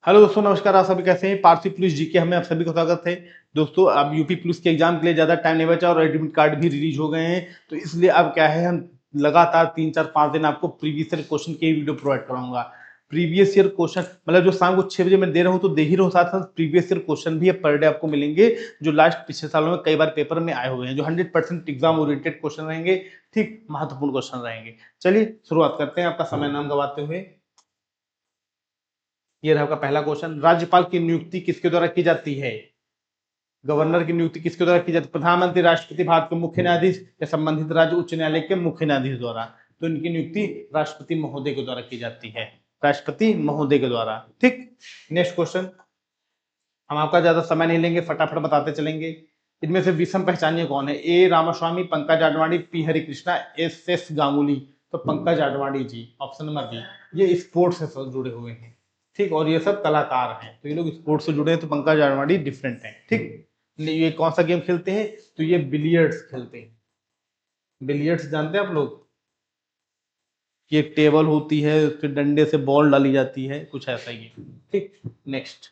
Hello दोस्तों, नमस्कार। आप सभी कैसे हैं? पारसी पुलिस जीके हमें आप सभी का स्वागत है। दोस्तों, अब यूपी पुलिस के एग्जाम के लिए ज़्यादा टाइम नहीं बचा और एडमिट कार्ड भी रिलीज हो गए हैं। तो इसलिए अब क्या है, हम लगातार 3 4 5 दिन आपको प्रीवियस ईयर क्वेश्चन की वीडियो प्रोवाइड कराऊंगा। प्रीवियस ईयर क्वेश्चन मतलब जो शाम को 6 बजे मैं दे रहा हूँ तो दे ही रहा हूँ, साथ साथ प्रीवियस ईयर क्वेश्चन भी पर डे आपको मिलेंगे, जो लास्ट पिछले सालों में कई बार पेपर में आए हुए हैं, जो 100% एग्जाम ओरिएंटेड क्वेश्चन रहेंगे। ठीक, महत्वपूर्ण क्वेश्चन रहेंगे। चलिए शुरुआत करते हैं आपका समय नाम गवाते हुए। ये रहा आपका पहला क्वेश्चन। राज्यपाल की नियुक्ति किसके द्वारा की जाती है? गवर्नर की नियुक्ति किसके द्वारा की जाती है? प्रधानमंत्री, राष्ट्रपति, भारत के मुख्य न्यायाधीश या संबंधित राज्य उच्च न्यायालय के मुख्य न्यायाधीश द्वारा? तो इनकी नियुक्ति राष्ट्रपति महोदय के द्वारा की जाती है। राष्ट्रपति महोदय के द्वारा। ठीक, नेक्स्ट क्वेश्चन। हम आपका ज्यादा समय नहीं लेंगे, फटाफट बताते चलेंगे। इनमें से विषम पहचानिए कौन है? A Ramaswami, Pankaj Advani, P Harikrishna, S S Ganguly. तो Pankaj Advani ji, option number B. ये स्पोर्ट्स से जुड़े हुए हैं। ठीक, और ये सब कलाकार हैं, तो ये लोग स्पोर्ट्स से जुड़े हैं, तो पंकज आडवाणी डिफरेंट है। ठीक, ये कौन सा गेम खेलते हैं? तो ये बिलियर्ड्स खेलते हैं। बिलियर्ड्स जानते हैं आप लोग? ये एक टेबल होती है, उसके डंडे से बॉल डाली जाती है, कुछ ऐसा ही है। ठीक, नेक्स्ट।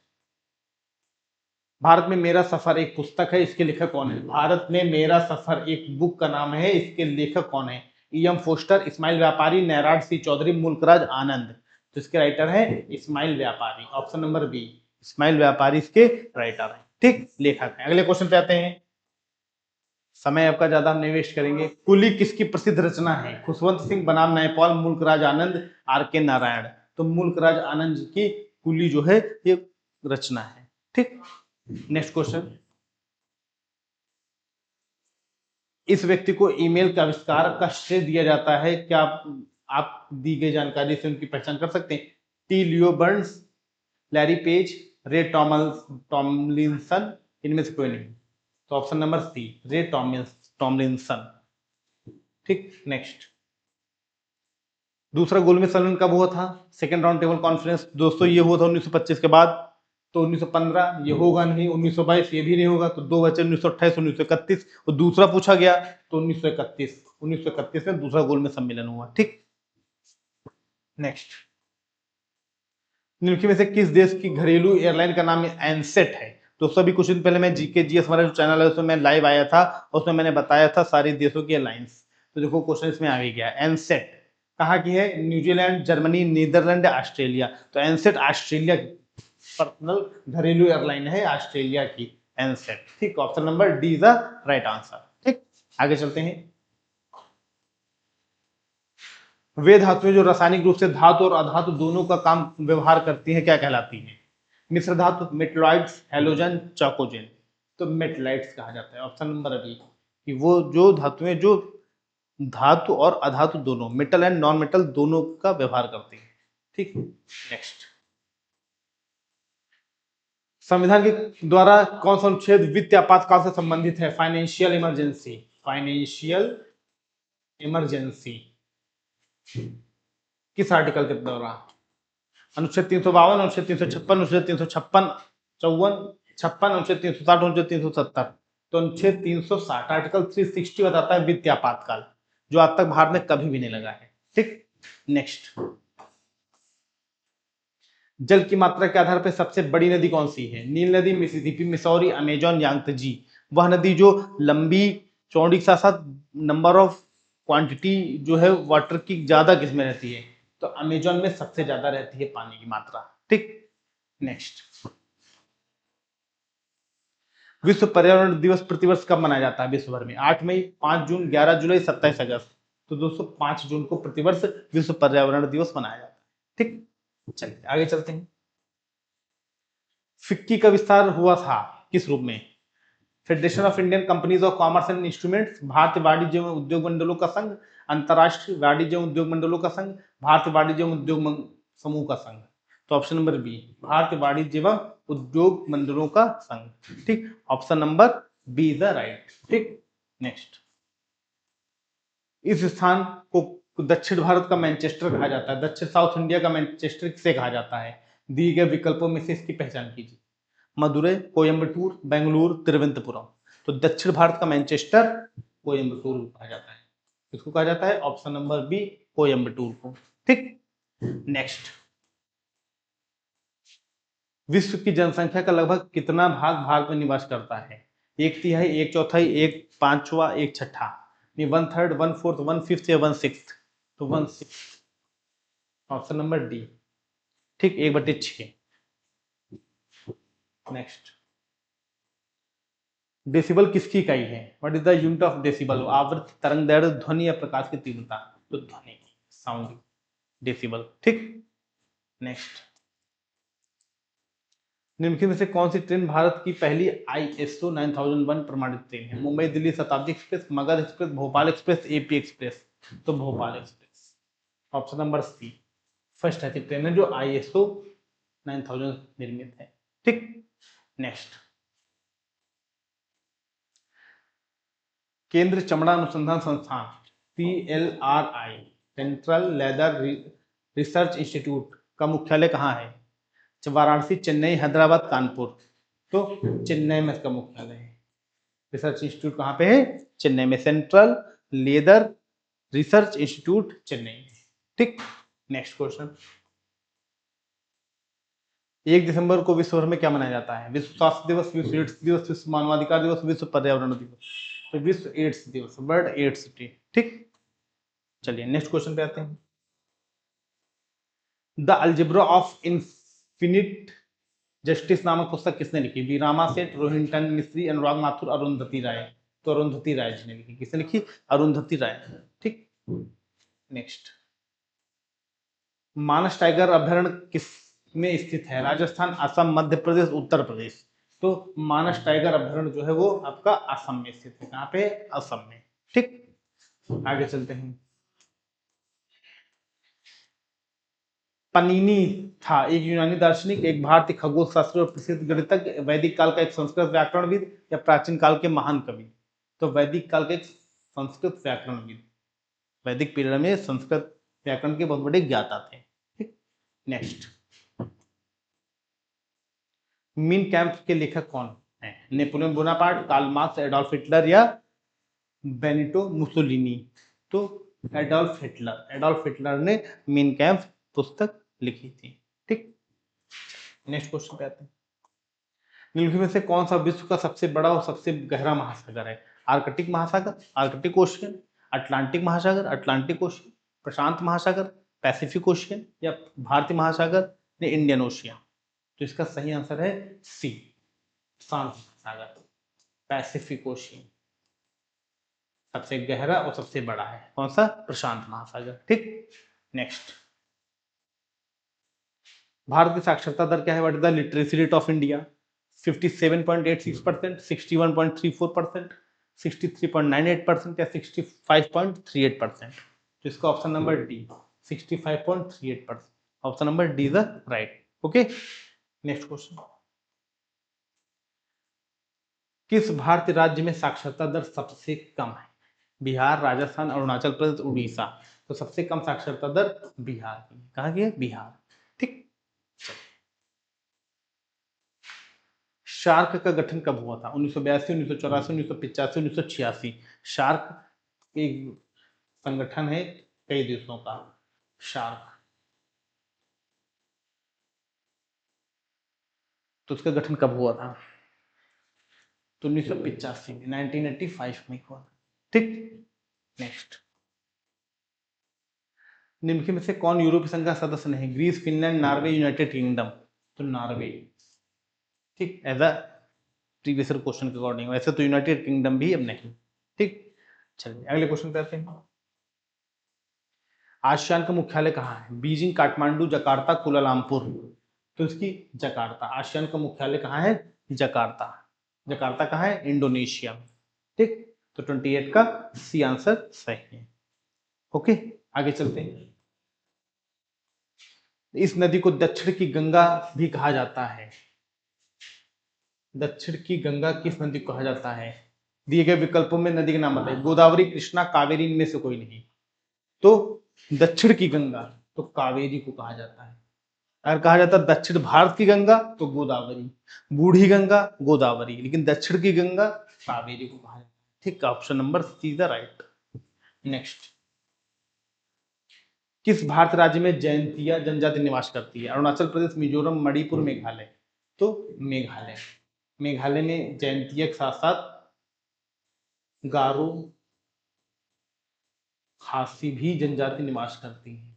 भारत में मेरा सफर एक पुस्तक है, इसके लेखक कौन है? भारत में मेरा सफर एक बुक का नाम है, इसके लेखक कौन है? ई एम फोस्टर, इस्माइल व्यापारी, नैराड सी चौधरी, मुल्कराज आनंद। तो इसके राइटर है इस्माइल व्यापारी, ऑप्शन नंबर बी। इस्माइल व्यापारी इसके राइटर है। ठीक, लेखक है। अगले क्वेश्चन पे आते हैं। समय आपका ज्यादा हम नहीं वेस्ट करेंगे। कुली किसकी प्रसिद्ध रचना है? खुशवंत सिंह बनाम न्यायपाल, मुल्कराज आनंद, आर के नारायण। तो मुल्कराज आनंद जी की कुली जो है ये रचना है। ठीक, नेक्स्ट क्वेश्चन। इस व्यक्ति को ईमेल के आविष्कार का श्रेय दिया जाता है, क्या आप दी गई जानकारी से उनकी पहचान कर सकते हैं? टी लियो बर्न्स, लैरी पेज, रे टॉमलिंसन, इनमें से कोई नहीं। तो ऑप्शन नंबर सी, रे टॉमलिंसन। ठीक, नेक्स्ट। दूसरा गोलमेज सम्मेलन कब हुआ था? सेकेंड राउंड टेबल कॉन्फ्रेंस दोस्तों ये हुआ था 1925 के बाद। तो 1915 ये होगा नहीं, 1922 ये भी नहीं होगा, तो दो बचे 1928 1931, और दूसरा पूछा गया तो 1931 में दूसरा गोलमेज सम्मेलन हुआ। ठीक, नेक्स्ट। निम्नलिखित में से किस देश की घरेलू एयरलाइन का नाम एनसेट है? तो सभी कुछ दिन पहले मैं जीके जीएस हमारा जो चैनल है उसमें मैं लाइव आया था, उसमें मैंने बताया था सारे देशों की एयरलाइंस। तो देखो क्वेश्चन इसमें आ भी गया। एनसेट कहाँ की है? New Zealand, Germany, Netherlands, Australia. तो एनसेट ऑस्ट्रेलिया पर्सनल घरेलू एयरलाइन है, ऑस्ट्रेलिया की एनसेट। ठीक, option number D is the right answer. ठीक, आगे चलते हैं। वे धातुएं जो रासायनिक रूप से धातु और अधातु दोनों का काम व्यवहार करती हैं क्या कहलाती हैं? मिश्र धातु, मेटलॉइड्स, हैलोजन, चौकोजेन। तो मेटलाइट्स कहा जाता है, ऑप्शन नंबर बी। कि वो जो धातुएं जो धातु और अधातु दोनों, मेटल एंड नॉन मेटल दोनों का व्यवहार करती हैं। ठीक, नेक्स्ट। संविधान के द्वारा कौन सा अनुच्छेद वित्तीय आपातकाल से संबंधित है? Financial emergency. फाइनेंशियल इमरजेंसी किस आर्टिकल के द्वारा? अनुच्छेद 352, अनुच्छेद 356, अनुच्छेद 356, 54, 56, अनुच्छेद 360, अनुच्छेद 370। तो अनुच्छेद 360 आर्टिकल 360 बताता है वित्तीय आपातकाल, जो आज तक भारत में कभी भी नहीं लगा है। ठीक, नेक्स्ट। जल की मात्रा के आधार पर सबसे बड़ी नदी कौन सी है? नील नदी, मिसिसिपी, मिसौरी, अमेजोन, यांगत्जे। वह नदी जो लंबी चौड़ी के साथ साथ नंबर ऑफ क्वांटिटी जो है वाटर की ज्यादा किसमें रहती है? तो अमेजोन में सबसे ज्यादा रहती है पानी की मात्रा। ठीक, नेक्स्ट। विश्व पर्यावरण दिवस प्रतिवर्ष कब मनाया जाता है विश्व भर में? 8 मई, 5 जून, 11 जुलाई, 27 अगस्त। तो दोस्तों 5 जून को प्रतिवर्ष विश्व पर्यावरण दिवस मनाया जाता है। ठीक, चलिए आगे चलते हैं। फिक्की का विस्तार हुआ था किस रूप में? Federation of Indian companies of commerce and instruments, भारतीय वाणिज्य एवं उद्योग मंडलों का संघ, अंतरराष्ट्रीय वाणिज्य एवं उद्योग मंडलों का संघ, भारतीय वाणिज्य एवं उद्योग समूह का संघ। तो ऑप्शन नंबर बी, भारतीय वाणिज्य एवं उद्योग मंडलों का संघ। ठीक, option number B is the right. ठीक, नेक्स्ट। इस स्थान को दक्षिण भारत का मैनचेस्टर कहा जाता है। दक्षिण साउथ इंडिया का मैनचेस्टर किसे कहा जाता है? दिए गए विकल्पों में से इसकी पहचान कीजिए। मदुरई, कोयम्बटूर, बेंगलुरु, तिरुवनंतपुरम। तो दक्षिण भारत का मैनचेस्टर कोयम्बटूर कहा जाता है। इसको कहा जाता है ऑप्शन नंबर बी, कोयम्बटूर को। ठीक, नेक्स्ट। विश्व की जनसंख्या का लगभग कितना भाग भारत में निवास करता है? एक तिहाई, एक चौथाई, एक पांचवा, एक छठा। One third, one fourth, one fifth या वन सिक्स? तो one six, option number D. ठीक, 1/6। नेक्स्ट, डेसिबल किसकी इकाई है? What is the unit of decibel? आवृत्ति, तरंग दैर्ध्य, ध्वनि या प्रकाश की तीव्रता? तो ध्वनि, साउंड, डेसिबल। ठीक, नेक्स्ट, निम्नलिखित में से कौन सी ट्रेन भारत की पहली ISO 9001 प्रमाणित ट्रेन है? Mumbai Delhi Shatabdi express, Magadh express, Bhopal express, AP express? तो Bhopal express, option number C. First ऐसी ट्रेन है जो ISO 9000 निर्मित है। ठीक, नेक्स्ट, केंद्र चमड़ा अनुसंधान संस्थान CLRI, central leather research institute का मुख्यालय कहाँ है? वाराणसी, चेन्नई, हैदराबाद, कानपुर? तो चेन्नई में इसका मुख्यालय है। रिसर्च इंस्टीट्यूट कहाँ पे है? चेन्नई में, central leather research institute Chennai. ठीक, नेक्स्ट क्वेश्चन, 1 दिसंबर को विश्व भर में क्या मनाया जाता है? विश्व स्वास्थ्य दिवस, विश्व एड्स दिवस, विश्व मानवाधिकार दिवस, विश्व पर्यावरण दिवस? तो विश्व एड्स दिवस, वर्ल्ड एड्स डे। ठीक, चलिए नेक्स्ट क्वेश्चन पे आते हैं। The algebra of infinite justice नामक पुस्तक किसने लिखी? बी रामासेठ, रोहिंटन मिस्त्री, अनुराग माथुर, अरुंधति राय? तो अरुंधति राय जी ने लिखी। किसने लिखी? अरुंधति राय। ठीक, नेक्स्ट, मानस टाइगर अभ्यारण्य किस में स्थित है? राजस्थान, असम, मध्य प्रदेश, उत्तर प्रदेश? तो मानस टाइगर अभ्यारण्य जो है वो आपका असम में स्थित है। कहाँ पे? असम में। ठीक, आगे चलते हैं। पनीनी था एक यूनानी दार्शनिक, एक भारतीय खगोल शास्त्री और प्रसिद्ध गणितज्ञ, वैदिक काल का एक संस्कृत व्याकरणविद या प्राचीन काल के महान कवि? तो वैदिक काल के एक संस्कृत व्याकरणविद। वैदिक पीरियड में संस्कृत व्याकरण के बहुत बड़े ज्ञाता थे। ठीक, नेक्स्ट, मीन कैंप के लेखक कौन है? Napoleon Bonaparte, Karl Marx, Adolf Hitler या बेनिटो मुसोलिनी? तो एडोल्फ हिटलर ने मीन कैंप पुस्तक लिखी थी। ठीक, नेक्स्ट क्वेश्चन पे आते हैं। निम्नलिखित में से कौन सा विश्व का सबसे बड़ा और सबसे गहरा महासागर है? आर्कटिक महासागर, आर्कटिक ओशियन, अटलांटिक महासागर, अटलांटिक ओशियन, प्रशांत महासागर, पैसिफिक ओशियन या भारतीय महासागर या इंडियन ओशियन? तो इसका सही आंसर है सी, प्रशांत महासागर, पैसिफिक ओशियन सबसे गहरा और सबसे बड़ा है। कौन सा? प्रशांत महासागर। ठीक, नेक्स्ट, भारत की साक्षरता दर क्या है? What is the literacy rate of India? 57.86%, 61.34%, 63.98% या 65.38%? तो इसका option number D, 65.38%, option number D is the right. Okay, next question, किस भारतीय राज्य में साक्षरता दर सबसे कम है? बिहार, राजस्थान, अरुणाचल प्रदेश, उड़ीसा? तो सबसे कम साक्षरता दर बिहार की। कहा गया? बिहार। ठीक, शार्क का गठन कब हुआ था? 1982, 1984, 1985, 1986? शार्क एक संगठन है कई देशों का, शार्क, तो उसका गठन कब हुआ था? तो 1985 में, 1985 में हुआ। ठीक, नेक्स्ट, निम्नलिखित में से कौन यूरोपीय संघ का सदस्य नहीं? Greece, Finland, Norway, United Kingdom? तो नॉर्वे। ठीक, एज अ प्रीवियस क्वेश्चन के अकॉर्डिंग, वैसे तो यूनाइटेड किंगडम भी अब नहीं। ठीक, चलिए अगले क्वेश्चन पे आते हैं। आसियान का मुख्यालय कहाँ है? Beijing, Kathmandu, Jakarta, Kuala Lumpur? तो इसकी जकार्ता। आसियान का मुख्यालय कहाँ है? जकार्ता। जकार्ता कहाँ है? इंडोनेशिया। ठीक, तो 28 का सी आंसर सही है। ओके, आगे चलते हैं। इस नदी को दक्षिण की गंगा भी कहा जाता है। दक्षिण की गंगा किस नदी को कहा जाता है? दिए गए विकल्पों में नदी के नाम बताइए। गोदावरी, कृष्णा, कावेरी, इनमें से कोई नहीं। तो दक्षिण की गंगा तो कावेरी को कहा जाता है। अगर कहा जाता दक्षिण भारत की गंगा तो गोदावरी, बूढ़ी गंगा गोदावरी, लेकिन दक्षिण की गंगा कावेरी को कहा जाता है। ठीक, option number see the right. Next, किस भारत राज्य में जयंतिया जनजाति निवास करती है? अरुणाचल प्रदेश, मिजोरम, मणिपुर, मेघालय? तो मेघालय। मेघालय में जयंतिया के साथ साथ गारो, खासी भी जनजाति निवास करती है।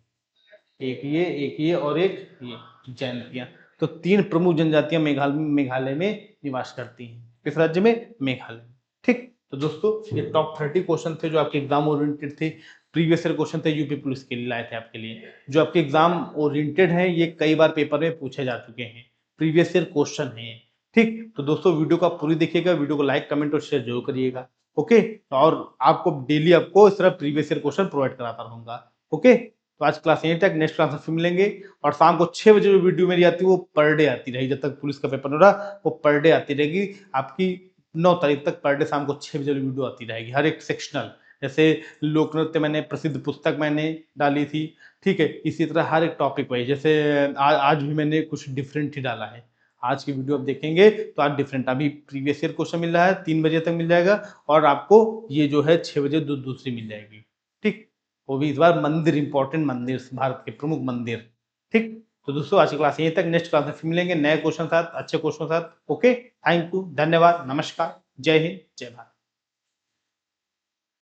एक ये और एक ये जयंतिया। तो 3 प्रमुख जनजातियां मेघालय में निवास करती हैं। किस राज्य में? मेघालय। ठीक, तो दोस्तों ये टॉप 30 क्वेश्चन थे जो आपके एग्जाम ओरिएंटेड थे। प्रीवियस ईयर क्वेश्चन थे, यूपी पुलिस के लिए लाए थे आपके लिए। जो आपके एग्जाम ओरिएंटेड हैं, ये कई बार पेपर में पूछे जा चुके हैं, प्रीवियस ईयर क्वेश्चन है। ठीक, तो दोस्तों वीडियो को आप पूरी देखिएगा, वीडियो को लाइक, कमेंट और शेयर जरूर करिएगा। ओके, और आपको डेली आपको इस तरह प्रीवियस ईयर क्वेश्चन प्रोवाइड कराता रहूंगा। ओके, तो आज क्लास यहीं तक, नेक्स्ट क्लास में फिर मिलेंगे। और शाम को 6 बजे जो वीडियो मेरी आती है वो पर डे आती रहेगी, जब तक पुलिस का पेपर हो रहा वो पर डे आती रहेगी आपकी। 9 तारीख तक पर डे शाम को 6 बजे वीडियो आती रहेगी, हर एक सेक्शनल। जैसे लोक नृत्य मैंने, प्रसिद्ध पुस्तक मैंने डाली थी, ठीक है, इसी तरह हर एक टॉपिक वाइज। जैसे आज भी मैंने कुछ डिफरेंट ही डाला है। आज की वीडियो आप देखेंगे तो आज डिफरेंट, अभी प्रीवियस ईयर क्वेश्चन मिल रहा है 3 बजे तक मिल जाएगा, और आपको ये जो है 6 बजे दूसरी मिल जाएगी। ठीक, वो भी इस बार मंदिर, इंपॉर्टेंट मंदिर, भारत के प्रमुख मंदिर। ठीक, तो दोस्तों आज की क्लास यहीं तक, नेक्स्ट क्लास में फिर मिलेंगे नए क्वेश्चन साथ, अच्छे क्वेश्चन साथ। ओके, थैंक यू, धन्यवाद, नमस्कार, जय हिंद, जय भारत।